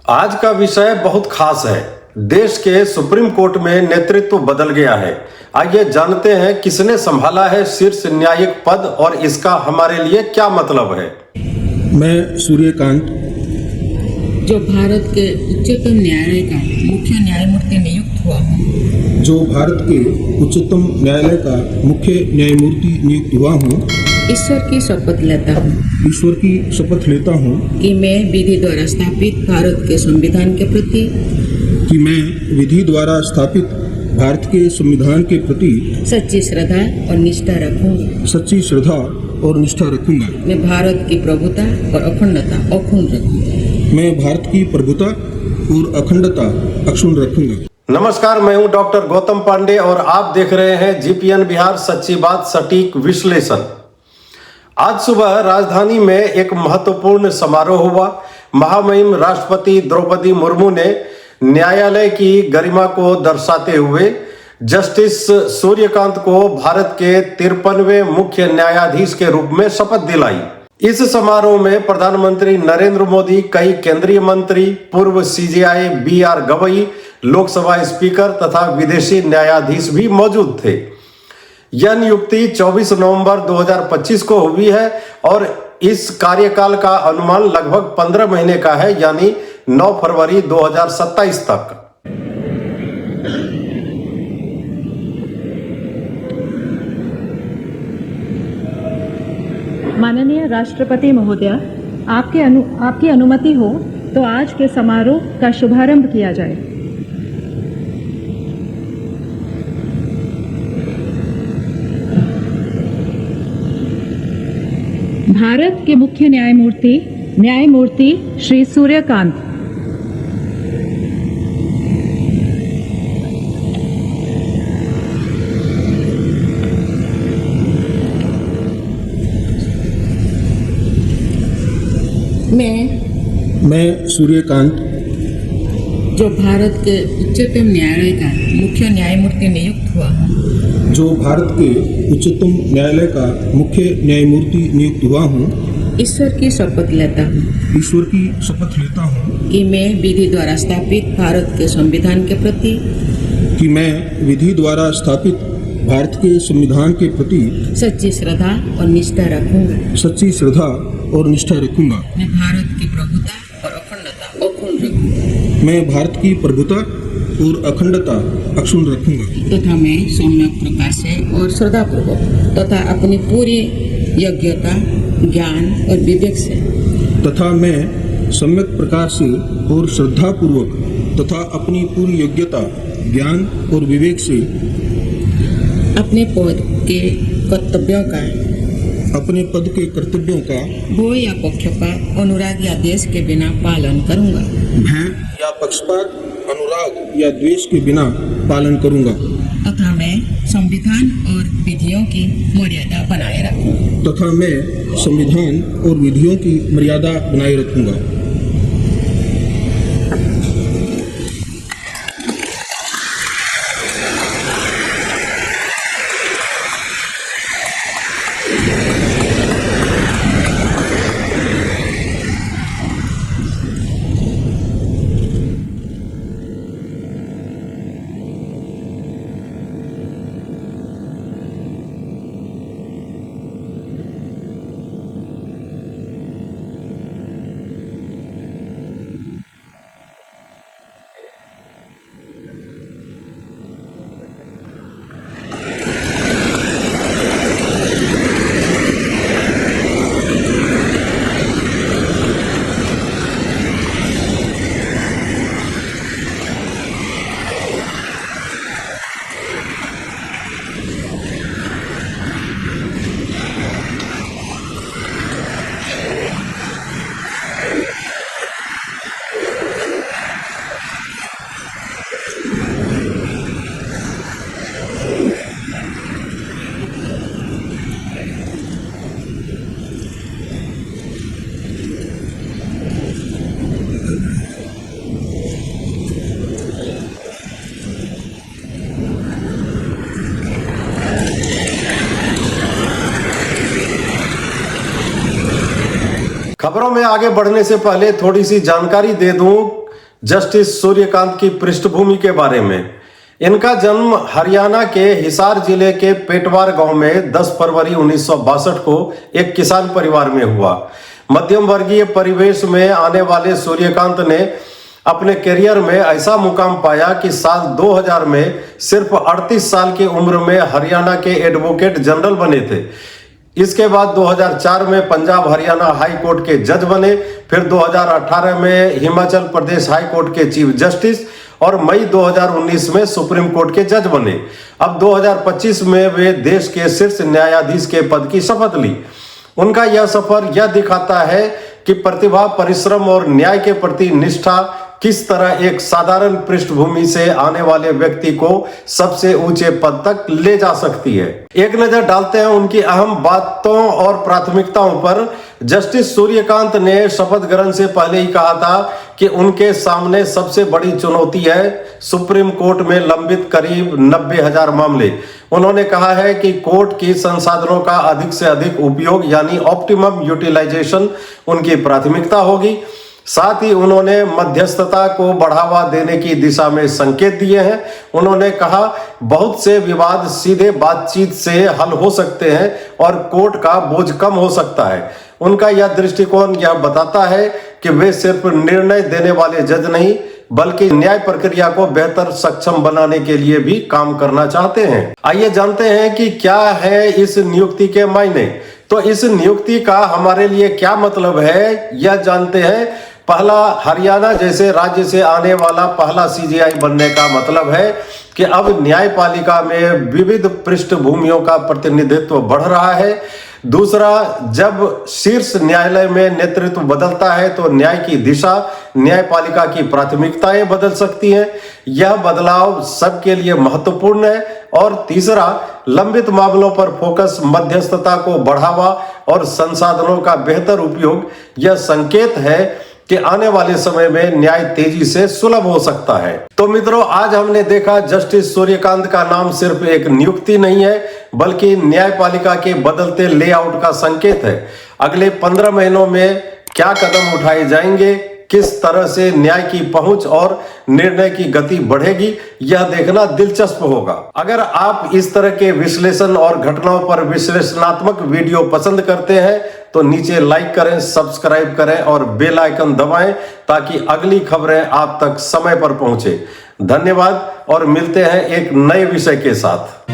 आज का विषय बहुत खास है। देश के सुप्रीम कोर्ट में नेतृत्व बदल गया है। आइए जानते हैं किसने संभाला है शीर्ष न्यायिक पद और इसका हमारे लिए क्या मतलब है। मैं सूर्यकांत, जो भारत के उच्चतम न्यायालय का मुख्य न्यायमूर्ति नियुक्त हुआ हूँ। जो भारत के उच्चतम न्यायालय का मुख्य न्यायमूर्ति नियुक्त हुआ हूँ। ईश्वर की शपथ लेता हूँ ईश्वर की शपथ लेता हूँ कि मैं विधि द्वारा स्थापित भारत के संविधान के प्रति भारत के संविधान के प्रति सच्ची श्रद्धा और निष्ठा रखूंगा। मैं भारत की प्रभुता और अखंडता अक्षुण्ण रखूंगा। नमस्कार, मैं हूं डॉक्टर गौतम पांडे और आप देख रहे हैं जीपीएन बिहार, सच्ची बात सटीक विश्लेषण। आज सुबह राजधानी में एक महत्वपूर्ण समारोह हुआ। महामहिम राष्ट्रपति द्रौपदी मुर्मू ने न्यायालय की गरिमा को दर्शाते हुए जस्टिस सूर्यकांत को भारत के 53वें मुख्य न्यायाधीश के रूप में शपथ दिलाई। इस समारोह में प्रधानमंत्री नरेंद्र मोदी, कई केंद्रीय मंत्री, पूर्व CJI BR Gavai, Lok Sabha speaker तथा विदेशी न्यायाधीश भी मौजूद थे। यह नियुक्ति 24 नवंबर 2025 को हुई है और इस कार्यकाल का अनुमान लगभग 15 महीने का है, यानी 9 फरवरी 2027 तक। माननीय राष्ट्रपति महोदय, आपकी अनुमति हो तो आज के समारोह का शुभारंभ किया जाए। भारत के मुख्य न्यायमूर्ति श्री सूर्यकांत। मैं सूर्यकांत, जो भारत के उच्चतम न्यायालय का मुख्य न्यायमूर्ति नियुक्त हुआ हूँ। जो भारत के उच्चतम न्यायालय का मुख्य न्यायमूर्ति नियुक्त हुआ हूँ। ईश्वर की शपथ लेता हूँ ईश्वर की शपथ लेता हूँ कि मैं विधि द्वारा स्थापित भारत के संविधान के प्रति सच्ची श्रद्धा और निष्ठा रखूंगा। मैं भारत की प्रभुता और अखंडता अक्षुण्ण रखूंगा। तथा मैं सम्यक प्रकार से और श्रद्धापूर्वक तथा अपनी पूरी योग्यता, ज्ञान और विवेक से अपने पद के कर्तव्यों का भय या पक्षपात, अनुराग या द्वेष के बिना पालन करूंगा। तथा मैं संविधान और विधियों की मर्यादा बनाए रखूंगा। खबरों में आगे बढ़ने से पहले थोड़ी सी जानकारी दे दूं जस्टिस सूर्यकांत की पृष्ठभूमि के बारे में। इनका जन्म हरियाणा के हिसार जिले के पेटवार गांव में 10 फरवरी 1962 को एक किसान परिवार में हुआ। मध्यम वर्गीय परिवेश में आने वाले सूर्यकांत ने अपने करियर में ऐसा मुकाम पाया कि साल 2000 में सिर्फ 38 साल की उम्र में हरियाणा के एडवोकेट जनरल बने थे। इसके बाद 2004 में पंजाब हरियाणा हाई कोर्ट के जज बने, फिर 2018 में हिमाचल प्रदेश हाई कोर्ट के चीफ जस्टिस और मई 2019 में सुप्रीम कोर्ट के जज बने। अब 2025 में वे देश के शीर्ष न्यायाधीश के पद की शपथ ली। उनका यह सफर यह दिखाता है कि प्रतिभा, परिश्रम और न्याय के प्रति निष्ठा किस तरह एक साधारण पृष्ठभूमि से आने वाले व्यक्ति को सबसे ऊंचे पद तक ले जा सकती है। एक नजर डालते हैं उनकी अहम बातों और प्राथमिकताओं पर। जस्टिस सूर्यकांत ने शपथ ग्रहण से पहले ही कहा था कि उनके सामने सबसे बड़ी चुनौती है सुप्रीम कोर्ट में लंबित करीब 90,000 मामले। उन्होंने कहा है कि कोर्ट की संसाधनों का अधिक से अधिक उपयोग यानी ऑप्टिमम यूटिलाइजेशन उनकी प्राथमिकता होगी। साथ ही उन्होंने मध्यस्थता को बढ़ावा देने की दिशा में संकेत दिए हैं। उन्होंने कहा बहुत से विवाद सीधे बातचीत से हल हो सकते हैं और कोर्ट का बोझ कम हो सकता है। उनका यह दृष्टिकोण यह बताता है कि वे सिर्फ निर्णय देने वाले जज नहीं बल्कि न्याय प्रक्रिया को बेहतर सक्षम बनाने के लिए भी काम करना चाहते हैं। आइए जानते हैं कि क्या है इस नियुक्ति के मायने। तो इस नियुक्ति का हमारे लिए क्या मतलब है, यह जानते हैं। पहला, हरियाणा जैसे राज्य से आने वाला पहला सीजेआई बनने का मतलब है कि अब न्यायपालिका में विविध पृष्ठभूमियों का प्रतिनिधित्व बढ़ रहा है। दूसरा, जब शीर्ष न्यायालय में नेतृत्व बदलता है तो न्याय की दिशा, न्यायपालिका की प्राथमिकताएं बदल सकती हैं। यह बदलाव सबके लिए महत्वपूर्ण है। और तीसरा, लंबित मामलों पर फोकस, मध्यस्थता को बढ़ावा और संसाधनों का बेहतर उपयोग यह संकेत है कि आने वाले समय में न्याय तेजी से सुलभ हो सकता है। तो मित्रों, आज हमने देखा जस्टिस सूर्यकांत का नाम सिर्फ एक नियुक्ति नहीं है बल्कि न्यायपालिका के बदलते लेआउट का संकेत है। अगले 15 महीनों में क्या कदम उठाए जाएंगे, किस तरह से न्याय की पहुंच और निर्णय की गति बढ़ेगी, यह देखना दिलचस्प होगा। अगर आप इस तरह के विश्लेषण और घटनाओं पर विश्लेषणात्मक वीडियो पसंद करते हैं तो नीचे लाइक करें, सब्सक्राइब करें और बेल आइकन दबाएं ताकि अगली खबरें आप तक समय पर पहुंचे। धन्यवाद और मिलते हैं एक नए विषय के साथ।